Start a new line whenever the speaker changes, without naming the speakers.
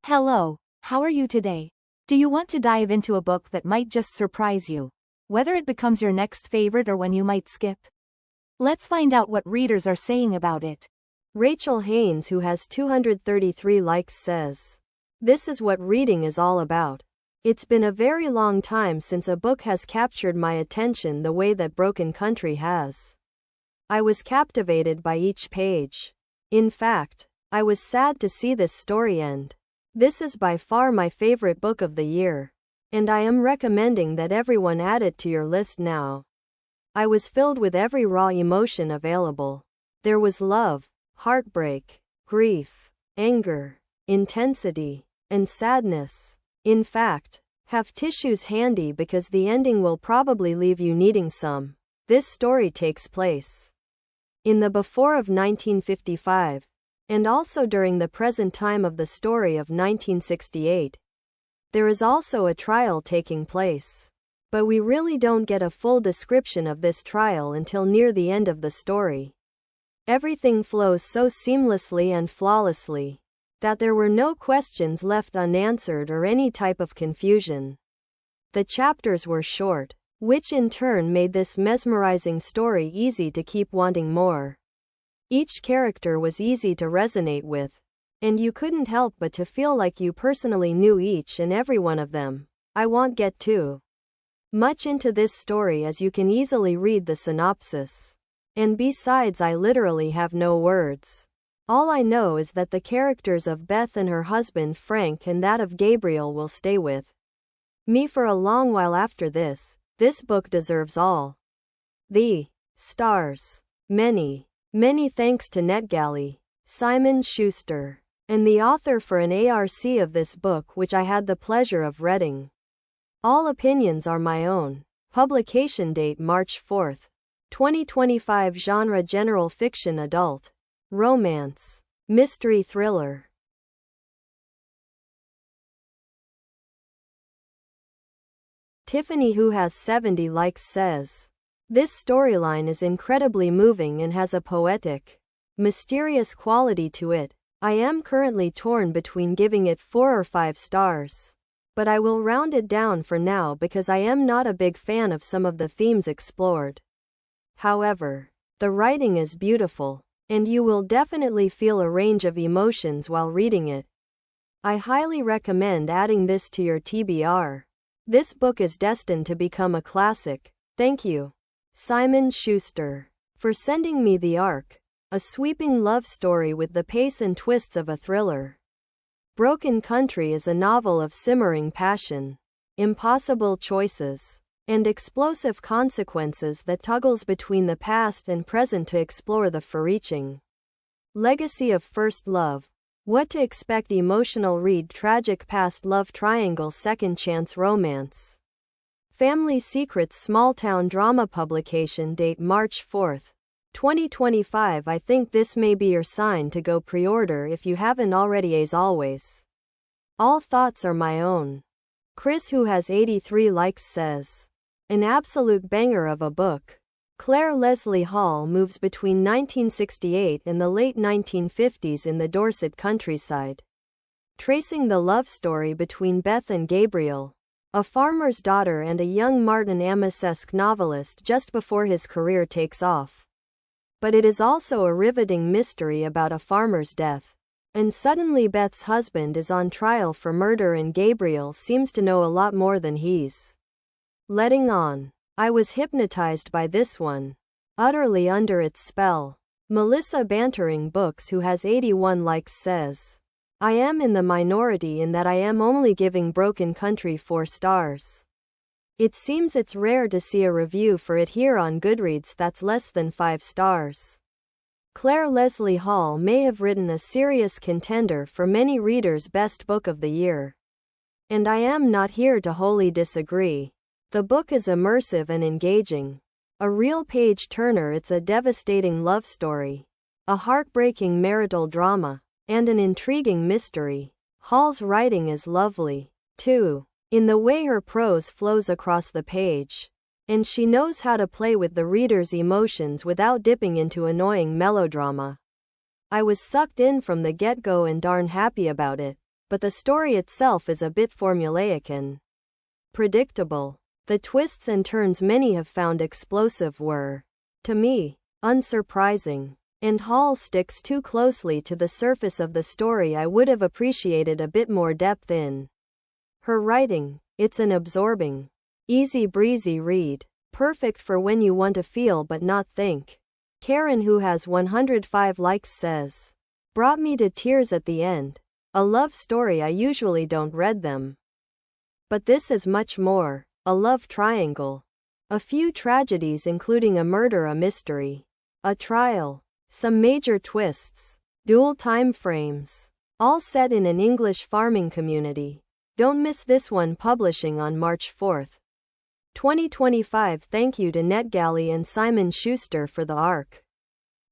Hello, how are you today? Do you want to dive into a book that might just surprise you? Whether it becomes your next favorite or one you might skip? Let's find out what readers are saying about it.
Rachel Haynes, who has 233 likes, says, "This is what reading is all about. It's been a very long time since a book has captured my attention the way that Broken Country has. I was captivated by each page. In fact, I was sad to see this story end. This is by far my favorite book of the year, and I am recommending that everyone add it to your list now. I was filled with every raw emotion available. There was love, heartbreak, grief, anger, intensity, and sadness. In fact, have tissues handy because the ending will probably leave you needing some. This story takes place in the before of 1955, and also during the present time of the story of 1968. There is also a trial taking place, but we really don't get a full description of this trial until near the end of the story. Everything flows so seamlessly and flawlessly that there were no questions left unanswered or any type of confusion. The chapters were short, which in turn made this mesmerizing story easy to keep wanting more. Each character was easy to resonate with, and you couldn't help but to feel like you personally knew each and every one of them. I won't get too much into this story as you can easily read the synopsis. And besides, I literally have no words. All I know is that the characters of Beth and her husband Frank and that of Gabriel will stay with me for a long while after this. This book deserves all the stars. Many thanks to NetGalley, Simon Schuster, and the author for an ARC of this book, which I had the pleasure of reading. All opinions are my own. Publication date March 4, 2025. Genre general fiction, adult, romance, mystery, thriller. Tiffany, who has 70 likes, says, "This storyline is incredibly moving and has a poetic, mysterious quality to it. I am currently torn between giving it 4 or 5 stars. But I will round it down for now because I am not a big fan of some of the themes explored. However, the writing is beautiful, and you will definitely feel a range of emotions while reading it. I highly recommend adding this to your TBR. This book is destined to become a classic. Thank you, Simon Schuster, for sending me the ARC, a sweeping love story with the pace and twists of a thriller. Broken Country is a novel of simmering passion, impossible choices, and explosive consequences that toggles between the past and present to explore the far-reaching legacy of first love. What to expect? Emotional read, tragic past love triangle, second chance romance. Family Secrets small-town drama. Publication date March 4, 2025. I think this may be your sign to go pre-order if you haven't already. As always, all thoughts are my own. Chris, who has 83 likes, says, "An absolute banger of a book. Clare Leslie Hall moves between 1968 and the late 1950s in the Dorset countryside, tracing the love story between Beth and Gabriel, a farmer's daughter and a young Martin Amis-esque novelist just before his career takes off. But it is also a riveting mystery about a farmer's death, and suddenly Beth's husband is on trial for murder and Gabriel seems to know a lot more than he's letting on. I was hypnotized by this one, utterly under its spell." Melissa Bantering Books, who has 81 likes, says, "I am in the minority in that I am only giving Broken Country 4 stars. It seems it's rare to see a review for it here on Goodreads that's less than 5 stars. Clare Leslie Hall may have written a serious contender for many readers' best book of the year. And I am not here to wholly disagree. The book is immersive and engaging. A real page-turner. It's a devastating love story, a heartbreaking marital drama, and an intriguing mystery. Hall's writing is lovely, too, in the way her prose flows across the page. And she knows how to play with the reader's emotions without dipping into annoying melodrama. I was sucked in from the get-go and darn happy about it. but the story itself is a bit formulaic and predictable. The twists and turns many have found explosive were, to me, unsurprising, and Hall sticks too closely to the surface of the story. I would have appreciated a bit more depth in her writing. It's an absorbing, easy breezy read, perfect for when you want to feel but not think. Karen, who has 105 likes, says, "Brought me to tears at the end. A love story. I usually don't read them, but this is much more. A love triangle. A few tragedies, including a murder, a mystery, a trial, some major twists, dual time frames, all set in an English farming community. Don't miss this one." Publishing on March 4, 2025. Thank you to NetGalley and Simon Schuster for the arc.